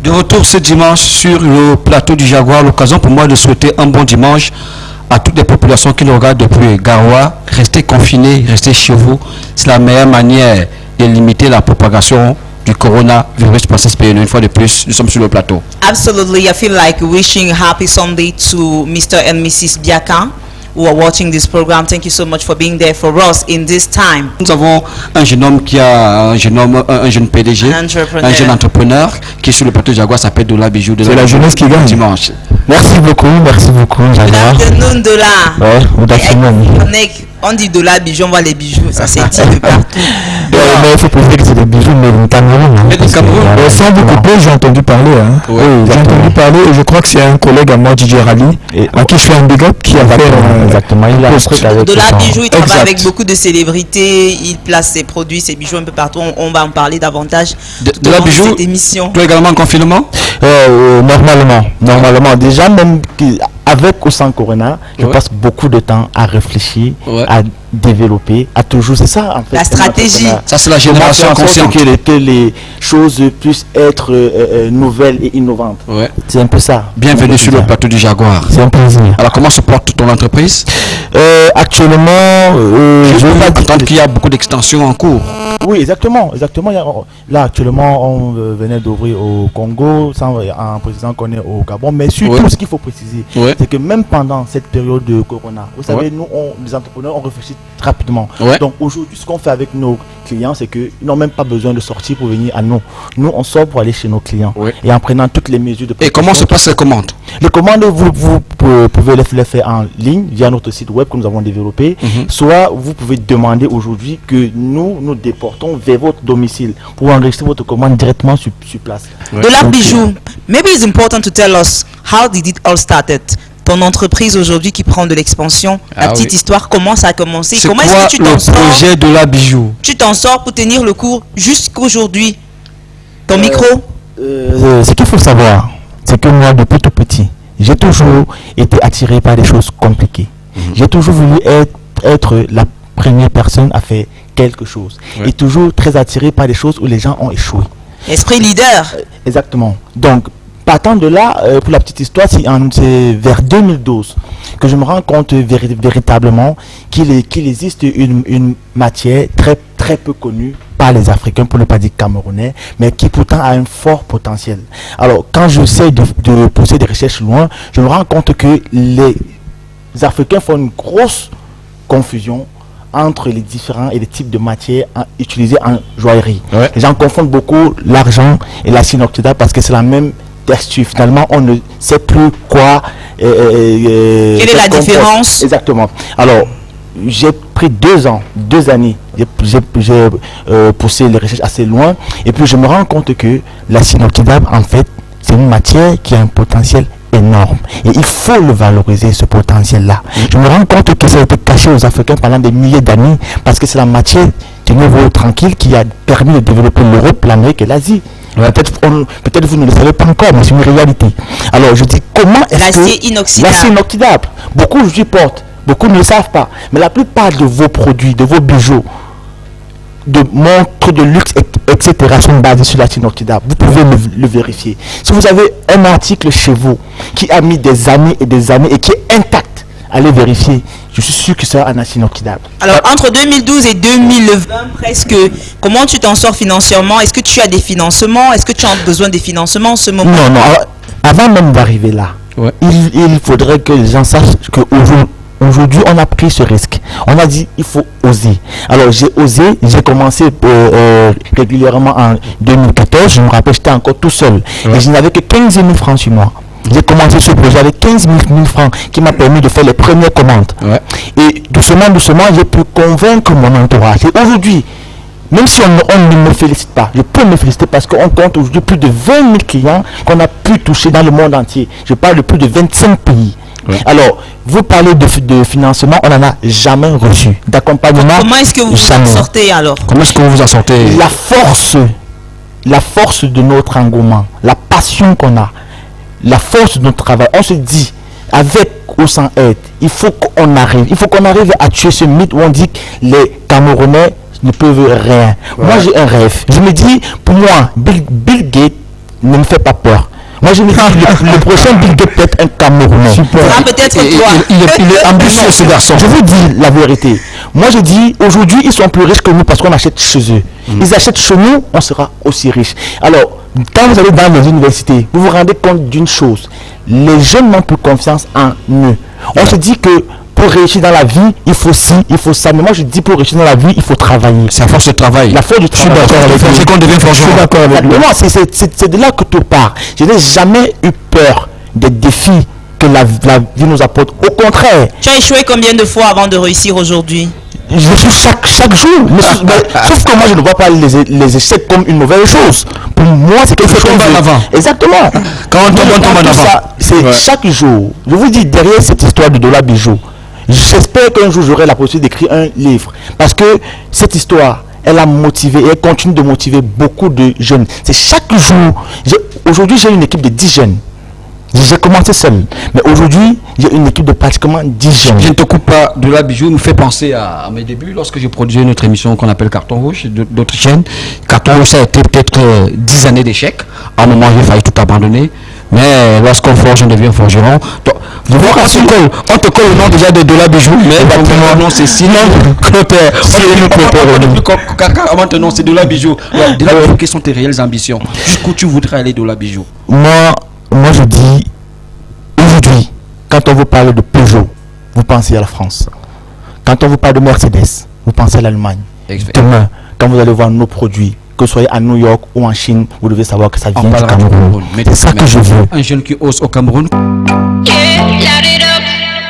De retour ce dimanche sur le plateau du Jaguar, l'occasion pour moi de souhaiter un bon dimanche à toutes les populations qui nous regardent depuis Garoua. Restez confinés, restez chez vous. C'est la meilleure manière de limiter la propagation du coronavirus par ce pays. Une fois de plus, nous sommes sur le plateau. Absolutely. I feel like wishing happy Sunday to Mr. and Mrs. Biaka who are watching this program. Thank you so much for being there for us in this time. Nous avons un jeune homme qui a un jeune PDG, un jeune entrepreneur qui est sur le plateau de Jaguar, s'appelle Dola Bijou. C'est la jeunesse qui gagne dimanche. Merci beaucoup Jaguar. Good afternoon, Dola. Ouais, good afternoon. On dit Dola Bijou, on voit les bijoux, ça c'est dit de partout. Mais il faut préciser que c'est des bijoux mais du Cameroun. Sans vous couper, j'ai entendu parler. Hein. Oui, j'ai entendu parler et je crois que c'est un collègue à moi, DJ Rally, à qui je fais un big up, qui a fait exactement. Il a un truc avec Dola Bijou, il travaille avec beaucoup de célébrités, il place ses produits, ses bijoux un peu partout. On va en parler davantage Dola Bijou, cette émission. Toi également en confinement? Normalement. Déjà, même avec ou sans Corona, je passe beaucoup de temps à réfléchir, à développer, à toujours. C'est ça en fait. La stratégie. Ça c'est la génération consciente. Que les choses puissent être nouvelles et innovantes. Ouais. C'est un peu ça. Bienvenue sur le plateau du Jaguar. C'est un plaisir. Alors comment se porte ton entreprise? Actuellement, je veux pas entendre qu'il y a beaucoup d'extensions en cours. Oui, exactement. Là, actuellement, on venait d'ouvrir au Congo, en précisant qu'on est au Gabon. Mais surtout, ce qu'il faut préciser, c'est que même pendant cette période de Corona, vous savez, nous, les entrepreneurs, on réfléchit rapidement. Donc aujourd'hui, ce qu'on fait avec nos clients, c'est qu'ils n'ont même pas besoin de sortir pour venir à nous. Nous, on sort pour aller chez nos clients. Et en prenant toutes les mesures de précaution. Et comment se passent les commandes? Les commandes, vous pouvez les faire en ligne via notre site web que nous avons développé. Soit vous pouvez demander aujourd'hui que nous déportons vers votre domicile pour enregistrer votre commande directement sur place. Dola Bijou, maybe it's important to tell us how did it all started? Ton entreprise aujourd'hui qui prend de l'expansion, la petite histoire, comment ça a commencé? Comment est-ce que tu t'en sors? Le projet Dola Bijou. Tu t'en sors pour tenir le coup jusqu'aujourd'hui. Ton micro? Ce qu'il faut savoir, c'est que moi, depuis tout petit, j'ai toujours été attiré par des choses compliquées. J'ai toujours voulu être la première personne à faire quelque chose. Et toujours très attiré par des choses où les gens ont échoué. Esprit leader. Exactement. Donc, partant de là, pour la petite histoire, c'est vers 2012 que je me rends compte véritablement qu'il existe une matière très, très peu connue par les Africains, pour ne pas dire Camerounais, mais qui pourtant a un fort potentiel. Alors, quand j'essaie de pousser des recherches loin, je me rends compte que les Africains font une grosse confusion entre les différents et les types de matières utilisées en joaillerie. Les gens confondent beaucoup l'argent et l'acier inoxydable parce que c'est la même texture. Finalement, on ne sait plus quoi. Quelle est la différence? Exactement. Alors, j'ai pris 2 années. J'ai poussé les recherches assez loin. Et puis, je me rends compte que l'acier inoxydable, en fait, c'est une matière qui a un potentiel énorme. Et il faut le valoriser, ce potentiel-là. Je me rends compte que ça a été caché aux Africains pendant des milliers d'années parce que c'est la matière, tenez-vous tranquille, qui a permis de développer l'Europe, l'Amérique et l'Asie. Peut-être vous ne le savez pas encore, mais c'est une réalité. Alors je dis, comment est-ce que l'acier inoxydable, beaucoup je porte, beaucoup ne le savent pas, mais la plupart de vos produits, de vos bijoux, de montres de luxe, etc. sont basés sur l'acier inoxydable. Vous pouvez le vérifier. Si vous avez un article chez vous qui a mis des années et des années et qui est intact, allez vérifier. Je suis sûr que c'est un acier inoxydable. Alors, entre 2012 et 2020, presque, comment tu t'en sors financièrement? Est-ce que tu as des financements? Est-ce que tu as besoin des financements en ce moment? Non. Avant même d'arriver là, il faudrait que les gens sachent qu'aujourd'hui, on a pris ce risque. On a dit, il faut oser. Alors, j'ai osé. J'ai commencé régulièrement en 2014. Je me rappelle, j'étais encore tout seul. Et je n'avais que 15 000 francs sur moi. J'ai commencé ce projet avec 15 000 francs qui m'a permis de faire les premières commandes. Et doucement, j'ai pu convaincre mon entourage. Et aujourd'hui, même si on ne me félicite pas, je peux me féliciter parce qu'on compte aujourd'hui plus de 20 000 clients qu'on a pu toucher dans le monde entier. Je parle de plus de 25 pays. Alors, vous parlez de financement, on n'en a jamais reçu. D'accompagnement. Comment est-ce que vous vous en sortez alors? Comment est-ce que vous vous en sortez? La force de notre engouement, la passion qu'on a, la force de notre travail. On se dit, avec ou sans aide, il faut qu'on arrive à tuer ce mythe où on dit que les Camerounais ne peuvent rien. Moi, j'ai un rêve. Je me dis, pour moi, Bill Gates ne me fait pas peur. Moi, je me dis le prochain Bill Gates peut être un Camerounais. Peut-être toi. Il est ambitieux, ce garçon. Je vous dis la vérité. Moi, je dis, aujourd'hui, ils sont plus riches que nous parce qu'on achète chez eux. Ils achètent chez nous, on sera aussi riche. Alors, quand vous allez dans les universités, vous vous rendez compte d'une chose. Les jeunes n'ont plus confiance en eux. On se dit que pour réussir dans la vie, il faut ci, il faut ça. Mais moi, je dis pour réussir dans la vie, il faut travailler. C'est à force de travail. La force du travail. Je suis d'accord avec vous. Qu'on devient forgeron. Je suis d'accord avec vous. C'est de là que tout part. Je n'ai jamais eu peur des défis que la vie nous apporte. Au contraire. Tu as échoué combien de fois avant de réussir aujourd'hui? Je suis chaque jour. Sauf que moi, je ne vois pas les échecs comme une mauvaise chose. Pour moi, c'est quelque chose qu'on va en avant. Exactement. Quand on tombe en avant. C'est chaque jour. Je vous dis, derrière cette histoire de Dola Bijou, j'espère qu'un jour j'aurai la possibilité d'écrire un livre. Parce que cette histoire, elle a motivé et elle continue de motiver beaucoup de jeunes. C'est chaque jour. Aujourd'hui, j'ai une équipe de 10 jeunes. J'ai commencé seul. Mais aujourd'hui, j'ai une équipe de pratiquement 10 jeunes. Je ne te coupe pas. Dola Bijou nous fait penser à mes débuts lorsque j'ai produit notre émission qu'on appelle Carton Rouge, d'autres chaînes. Carton Rouge, ça a été peut-être 10 années d'échecs. À un moment, j'ai failli tout abandonner. Mais lorsqu'on forge, on devient forgeron. Donc, vous voyez, on te colle le nom déjà de Dola Bijou, mais votre nom c'est Simon Clotaire. Avant ton nom, c'est Dola Bijou. Dola Bijou, quelles sont tes réelles ambitions? Jusqu'où tu voudrais aller, Dola Bijou? Moi, je dis, aujourd'hui, quand on vous parle de Peugeot, vous pensez à la France. Quand on vous parle de Mercedes, vous pensez à l'Allemagne. Demain, quand vous allez voir nos produits, que ce soit à New York ou en Chine, vous devez savoir que ça vient du Cameroun. C'est ça que je veux. Un jeune qui ose au Cameroun.